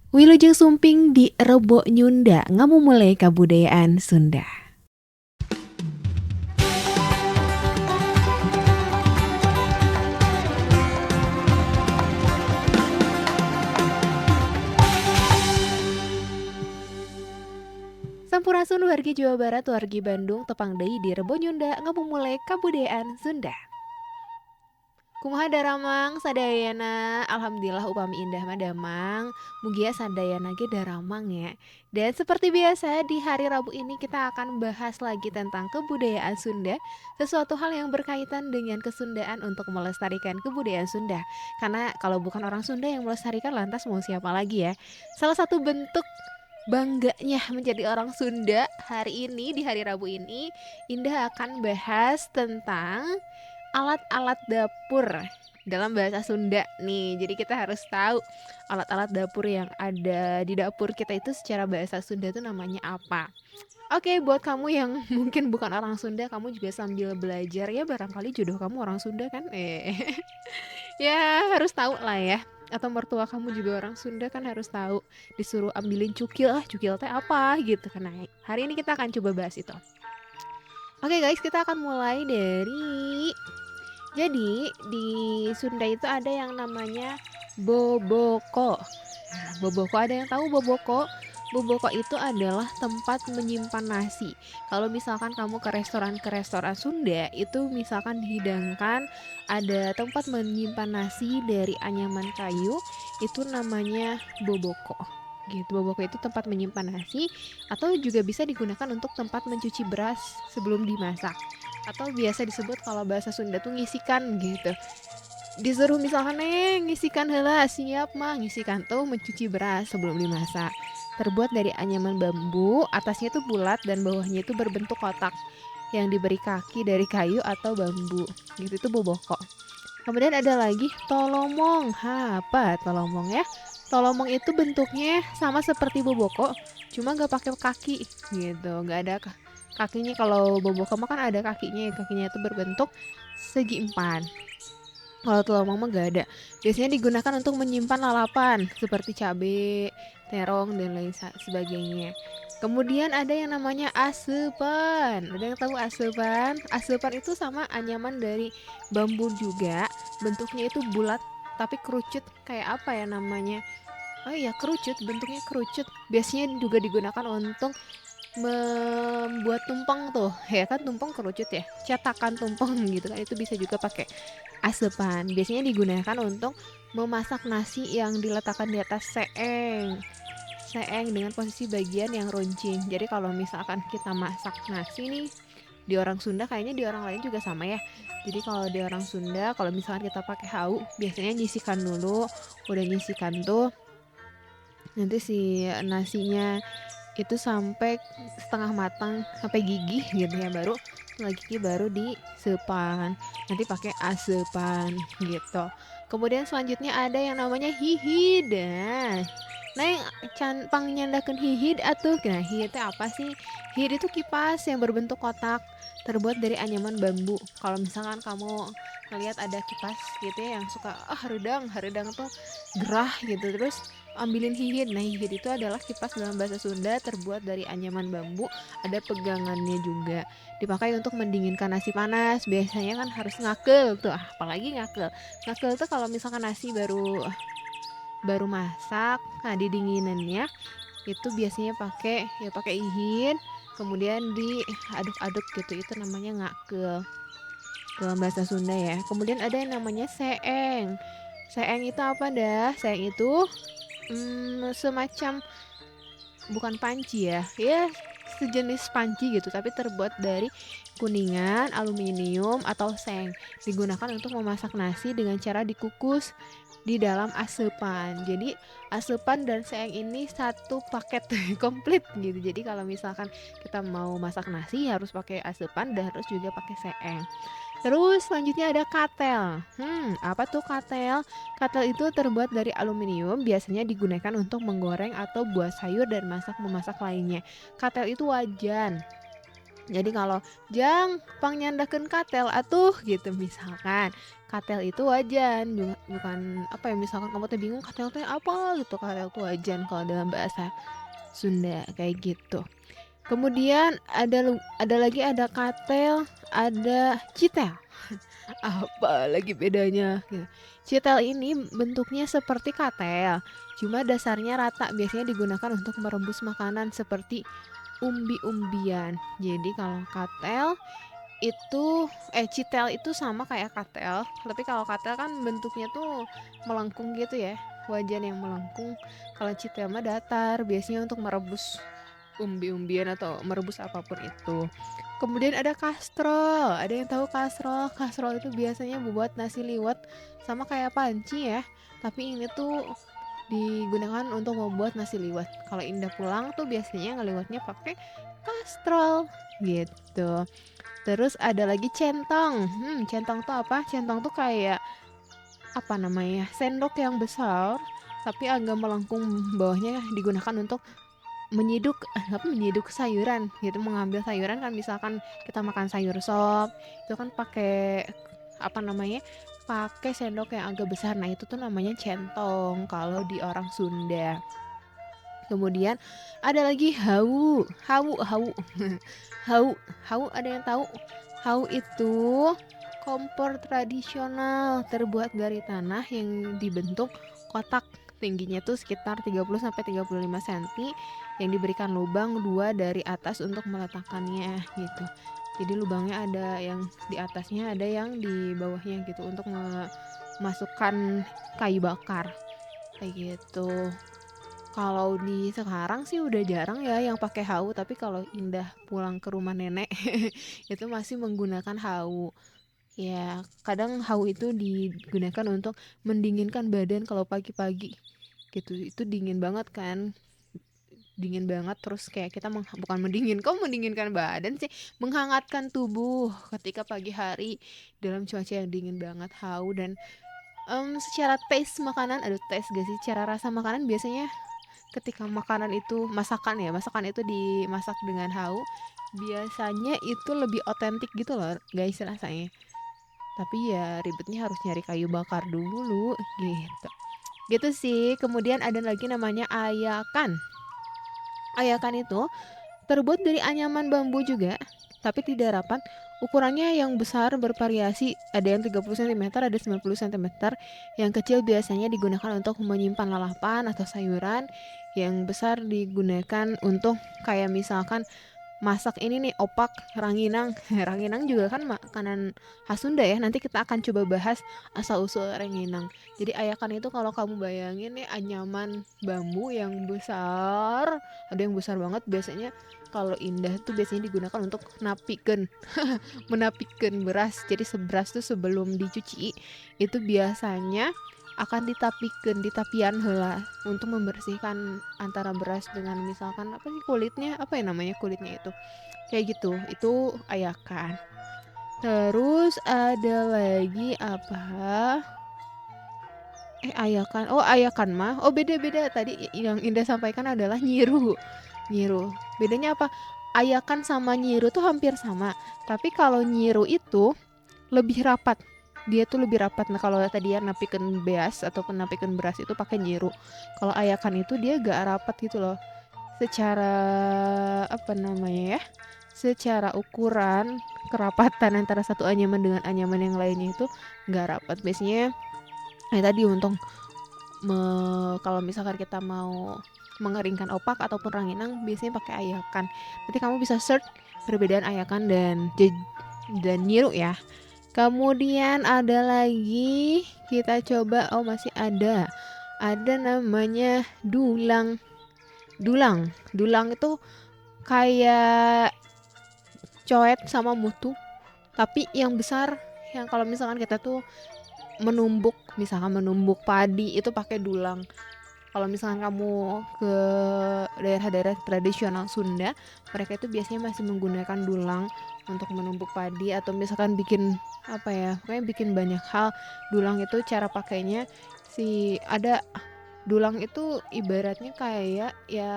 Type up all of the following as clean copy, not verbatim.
Wilujeng Sumping di Rebo Nyunda ngamumule kabudayaan Sunda. Sampurasun wargi Jawa Barat, wargi Bandung, tepang deui di Rebo Nyunda ngamumule kabudayaan Sunda. Kumaha daramang sadayana, alhamdulillah upami indah mah damang, mugia sadayana ge daramang ya. Dan seperti biasa di hari Rabu ini kita akan bahas lagi tentang kebudayaan Sunda, sesuatu hal yang berkaitan dengan kesundaan untuk melestarikan kebudayaan Sunda. Karena kalau bukan orang Sunda yang melestarikan lantas mau siapa lagi ya? Salah satu bentuk bangganya menjadi orang Sunda hari ini di hari Rabu ini, Indah akan bahas tentang alat-alat dapur dalam bahasa Sunda nih. Jadi kita harus tahu alat-alat dapur yang ada di dapur kita itu secara bahasa Sunda itu namanya apa. Oke, buat kamu yang mungkin bukan orang Sunda, kamu juga sambil belajar ya, barangkali jodoh kamu orang Sunda kan? Ya harus tahu lah ya. Atau mertua kamu juga orang Sunda kan harus tahu. Disuruh ambilin cukil, cukil teh apa gitu kan. Nah, hari ini kita akan coba bahas itu. Oke guys, kita akan mulai dari jadi di Sunda itu ada yang namanya boboko. Nah, boboko ada yang tahu boboko? Boboko itu adalah tempat menyimpan nasi. Kalau misalkan kamu ke restoran Sunda, itu misalkan dihidangkan ada tempat menyimpan nasi dari anyaman kayu, itu namanya boboko. Gitu, boboko itu tempat menyimpan nasi atau juga bisa digunakan untuk tempat mencuci beras sebelum dimasak. Atau biasa disebut kalau bahasa Sunda tuh ngisikan gitu. Disuruh misalkan ngisikan heula, siap mah ngisikan tuh mencuci beras sebelum dimasak. Terbuat dari anyaman bambu, atasnya tuh bulat dan bawahnya itu berbentuk kotak yang diberi kaki dari kayu atau bambu. Gitu itu boboko. Kemudian ada lagi tolomong. Apa tolomong ya? Tolomong itu bentuknya sama seperti boboko, cuma nggak pakai kaki gitu, nggak ada kakinya. Kalau boboko mah kan ada kakinya itu berbentuk segi empat. Kalau tolomong mah nggak ada. Biasanya digunakan untuk menyimpan lalapan seperti cabai, terong dan lain sebagainya. Kemudian ada yang namanya asepan. Ada yang tahu asepan? Asepan itu sama anyaman dari bambu juga. Bentuknya itu bulat tapi kerucut, kayak apa ya namanya? Oh iya, kerucut, bentuknya kerucut. Biasanya juga digunakan untuk membuat tumpeng tuh. Ya kan tumpeng kerucut ya. Cetakan tumpeng gitu kan, itu bisa juga pakai asepan. Biasanya digunakan untuk memasak nasi yang diletakkan di atas seeng. Seeng dengan posisi bagian yang runcing. Jadi kalau misalkan kita masak nasi nih, di orang Sunda kayaknya di orang lain juga sama ya. Jadi kalau di orang Sunda, kalau misalkan kita pakai hau, biasanya nyisikan dulu. Udah nyisikan tuh, nanti si nasinya itu sampai setengah matang, sampai gigih gitu ya, baru lagi baru disepan. Nanti pakai asepan gitu. Kemudian selanjutnya ada yang namanya hihid. Nah yang campang nyandakan hihid atuh. Nah hihid itu apa sih? Hihid itu kipas yang berbentuk kotak terbuat dari anyaman bambu. Kalau misalkan kamu ngelihat ada kipas gitu ya yang suka haredang tuh gerah gitu, terus ambilin hihid. Nah hihid itu adalah kipas dalam bahasa Sunda terbuat dari anyaman bambu, ada pegangannya juga, dipakai untuk mendinginkan nasi panas. Biasanya kan harus ngakel tuh, apalagi ngakel tuh kalau misalkan nasi baru masak, nah didinginannya itu biasanya pakai hihid, kemudian diaduk-aduk gitu, itu namanya ngakel dalam bahasa Sunda ya. Kemudian ada yang namanya seeng. Seeng itu apa dah? Seeng itu semacam, bukan panci ya, sejenis panci gitu, tapi terbuat dari kuningan, aluminium atau seng. Digunakan untuk memasak nasi dengan cara dikukus di dalam asepan. Jadi asepan dan seng ini satu paket komplit gitu. Jadi kalau misalkan kita mau masak nasi harus pakai asepan dan harus juga pakai seng. Terus selanjutnya ada katel. Apa tuh katel? Katel itu terbuat dari aluminium, biasanya digunakan untuk menggoreng atau buat sayur dan memasak lainnya. Katel itu wajan. Jadi kalau jang pangnyandahkeun katel atuh gitu misalkan. Katel itu wajan, bukan apa ya, misalkan kamu teh bingung katel teh apa gitu, katel itu wajan kalau dalam bahasa Sunda kayak gitu. Kemudian ada katel, ada citel. Apa lagi bedanya? Gitu. Citel ini bentuknya seperti katel, cuma dasarnya rata, biasanya digunakan untuk merebus makanan seperti umbi-umbian. Jadi kalau katel itu citel itu sama kayak katel, tapi kalau katel kan bentuknya tuh melengkung gitu ya, wajan yang melengkung. Kalau citel mah datar, biasanya untuk merebus umbi-umbian atau merebus apapun itu. Kemudian ada kastrol. Ada yang tahu kastrol? Kastrol itu biasanya buat nasi liwet sama kayak panci ya. Tapi ini tuh digunakan untuk membuat nasi liwet. Kalau Indah pulang tuh biasanya ngeliwetnya pakai kastrol gitu. Terus ada lagi centong. Centong tuh apa? Centong tuh kayak apa namanya? Sendok yang besar tapi agak melengkung, bawahnya digunakan untuk menyiduk sayuran gitu, mengambil sayuran kan, misalkan kita makan sayur sop itu kan pakai apa namanya, pakai sendok yang agak besar. Nah itu tuh namanya centong kalau di orang Sunda. Kemudian ada lagi hau, hau. hau hau ada yang tahu? Hau itu kompor tradisional terbuat dari tanah yang dibentuk kotak, tingginya tuh sekitar 30 sampai 35 cm, yang diberikan lubang 2 dari atas untuk meletakkannya gitu. Jadi lubangnya ada yang di atasnya, ada yang di bawahnya gitu untuk memasukkan kayu bakar kayak gitu. Kalau di sekarang sih udah jarang ya yang pakai hau, tapi kalau Indah pulang ke rumah nenek itu masih menggunakan hau. Ya, kadang hau itu digunakan untuk mendinginkan badan kalau pagi-pagi gitu. Itu dingin banget kan? Dingin banget, terus kayak kita bukan mendinginkan badan sih, menghangatkan tubuh ketika pagi hari dalam cuaca yang dingin banget. Hau dan secara taste makanan, aduh taste gak sih? Cara rasa makanan biasanya ketika masakan itu dimasak dengan hau, biasanya itu lebih otentik gitu loh guys rasanya. Tapi ya ribetnya harus nyari kayu bakar dulu gitu. Gitu sih. Kemudian ada lagi namanya ayakan. Ayakan itu terbuat dari anyaman bambu juga, tapi tidak rapat. Ukurannya yang besar bervariasi, ada yang 30 cm, ada 90 cm. Yang kecil biasanya digunakan untuk menyimpan lalapan atau sayuran. Yang besar digunakan untuk kayak misalkan masak ini nih, opak, ranginang. Ranginang juga kan makanan khas Sunda ya. Nanti kita akan coba bahas asal-usul ranginang. Jadi ayakan itu kalau kamu bayangin nih, anyaman bambu yang besar. Ada yang besar banget, biasanya kalau Indah tuh biasanya digunakan untuk menapikan beras. Jadi beras tuh sebelum dicuci itu biasanya akan di tapian heula untuk membersihkan antara beras dengan misalkan apa sih kulitnya, apa ya namanya, kulitnya itu kayak gitu. Itu ayakan. Terus ada lagi apa, ayakan, ayakan mah beda-beda. Tadi yang Indah sampaikan adalah nyiru. Bedanya apa? Ayakan sama nyiru tuh hampir sama, tapi kalau nyiru itu lebih rapat. Dia tuh lebih rapat. Nah, kalau tadi ya napikeun beas ataupun napikeun beras itu pakai nyiru. Kalau ayakan itu dia gak rapat gitu loh. Secara apa namanya ya? Secara ukuran kerapatan antara satu anyaman dengan anyaman yang lainnya itu gak rapat. Biasanya tadi untung kalau misalkan kita mau mengeringkan opak ataupun ranginang biasanya pakai ayakan. Nanti kamu bisa search perbedaan ayakan dan nyiru ya. Kemudian ada lagi, kita coba, masih ada namanya dulang. Dulang itu kayak coet sama mutu, tapi yang besar. Yang kalau misalkan kita tuh misalkan menumbuk padi itu pakai dulang. Kalau misalkan kamu ke daerah-daerah tradisional Sunda, mereka itu biasanya masih menggunakan dulang untuk menumbuk padi atau misalkan bikin apa ya, pokoknya bikin banyak hal. Dulang itu cara pakainya ada dulang itu ibaratnya kayak ya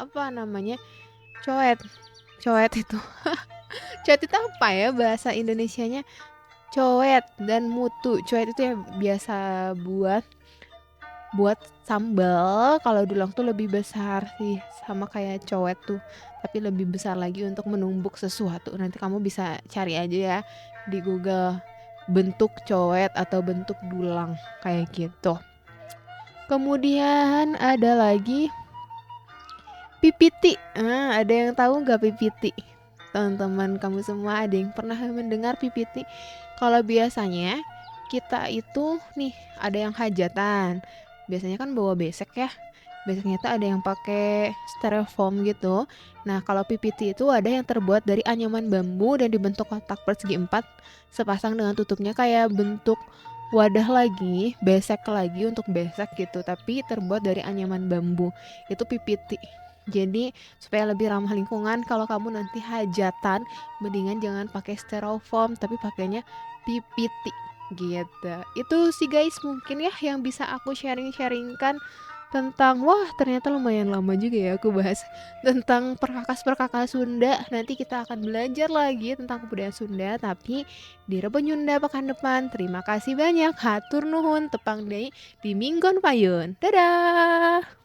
apa namanya, coet Coet itu. Coet itu apa ya bahasa Indonesianya? Coet dan mutu. Coet itu ya biasa buat sambal. Kalau dulang tuh lebih besar sih, sama kayak coet tuh, tapi lebih besar lagi untuk menumbuk sesuatu. Nanti kamu bisa cari aja ya di Google bentuk coet atau bentuk dulang kayak gitu. Kemudian ada lagi pipiti. Ada yang tahu nggak pipiti? Teman-teman kamu semua ada yang pernah mendengar pipiti? Kalau biasanya kita itu nih ada yang hajatan. Biasanya kan bawa besek ya. Beseknya tuh ada yang pakai styrofoam gitu. Nah, kalau pipiti itu ada yang terbuat dari anyaman bambu dan dibentuk kotak persegi 4, sepasang dengan tutupnya kayak bentuk wadah lagi, besek lagi untuk besek gitu, tapi terbuat dari anyaman bambu. Itu pipiti. Jadi supaya lebih ramah lingkungan, kalau kamu nanti hajatan, mendingan jangan pakai styrofoam tapi pakainya pipiti gitu. Itu sih guys mungkin ya yang bisa aku sharing-sharingkan tentang, wah ternyata lumayan lama juga ya aku bahas tentang perkakas-perkakas Sunda. Nanti kita akan belajar lagi tentang kebudayaan Sunda tapi di Rebo Nyunda pekan depan. Terima kasih banyak. Hatur nuhun tepang deui di Minggon Payun. Dadah.